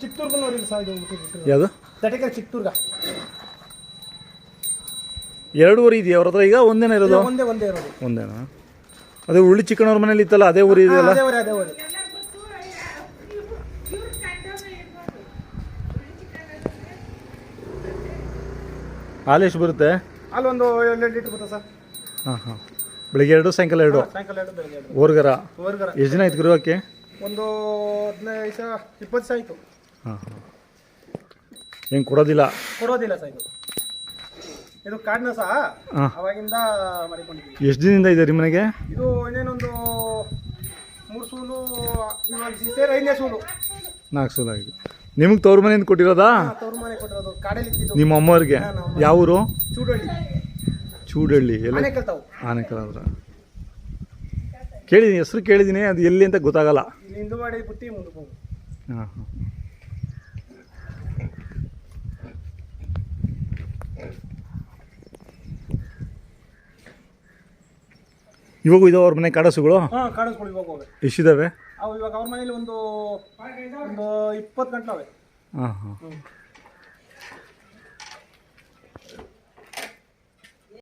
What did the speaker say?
ಚಿತ್ತೂರ್ಗ ನೋಡಿ ಸರ್ ಇದು ಬಿಟ್ಟು ಯಾವುದು ತಟೇಕಲ್ ಚಿತ್ತೂರ್ಗ 2 ಇದೆಯಾ ಅವ್ರ ಹತ್ರ ಈಗ ಒಂದೇನ ಇರೋದು? ಒಂದೇ ಇರೋದು. ಒಂದೇನಾ? ಅದೇ ಉಳ್ಳಿ ಚಿಕ್ಕನವ್ರ ಮನೇಲಿ ಇತ್ತಲ್ಲ ಅದೇ ಊರು ಇದೆಯಲ್ಲ? ಅದೇ ಊರು. ಹಾಲು ಎಷ್ಟು ಬರುತ್ತೆ? ಅಲ್ಲಿ ಒಂದು 2 ಲೀಟರ್ ಬರುತ್ತೆ ಸರ್. ಹಾಂ ಬೆಳಿಗ್ಗೆ 2 ಸಾಯಂಕಾಲ 2? ಸಾಯಂಕಾಲ 2 ಬೆಳಿಗ್ಗೆ 2. ಓರ್ಗರ ಓರ್ಗರ ಎಷ್ಟು ದಿನ ಆಯ್ತು ಗೃಹಕ್ಕೆ? ಒಂದು 15 ದಿವಸ 20 ದಿವಸ ಆಯಿತು. ಹಾಂ ಏನು ಕೊಡೋದಿಲ್ಲ ಸರ್ ಇದು ಕಾಡಿನ ಸಹ ಅವಾಗಿಂದ ಮಾಡಿಕೊಂಡಿದ್ದೀವಿ. ಎಷ್ಟು ದಿನದಿಂದ ಇದೆ ನಿಮ್ಮ ಮನೆಗೆ? ಇದು ಇನ್ನೇನೊಂದು 3 ಸೂಲು ಸೇರಿ 5ನೇ ಸೂಲು. 4 ಸೂಲು ಆಗಿದೆ. ನಿಮಗೆ ತವ್ರ ಮನೆಯಿಂದ ಕೊಟ್ಟಿರೋದಾ? ತವ್ರ ಮನೆ ಕೊಟ್ಟಿರೋದು ಕಾಡಲ್ಲಿ ಇತ್ತಿದ್ದು. ನಿಮ್ಮ ಅಮ್ಮವ್ರಿಗೆ ಯಾವ ಊರು? ಚೂಡಳ್ಳಿ ಎಲ್ಲ ಆನೆಕಲ್ ಹತ್ರ ಕೇಳಿದ್ದೀನಿ, ಹೆಸರು ಕೇಳಿದ್ದೀನಿ, ಅದು ಎಲ್ಲಿ ಅಂತ ಗೊತ್ತಾಗಲ್ಲ. ಹಿಂದುವಾಡಿ ಬಿಟ್ಟು ಮುಂದಕ್ಕೆ ಹೋಗು. ಹಾಂ ಇವಾಗೂ ಇದಾವೆ ಅವ್ರ ಮನೆ ಕಾಡಸುಗಳು? ಕಾಡಸುಗಳು ಇವಾಗ ಹೋಗಿ ಎಷ್ಟಿದ್ದಾವೆ? ಅವು ಇವಾಗ ಅವ್ರ ಮನೇಲಿ ಒಂದು 20 ಗಂಟೆ ಅವೆ. ಹಾಂ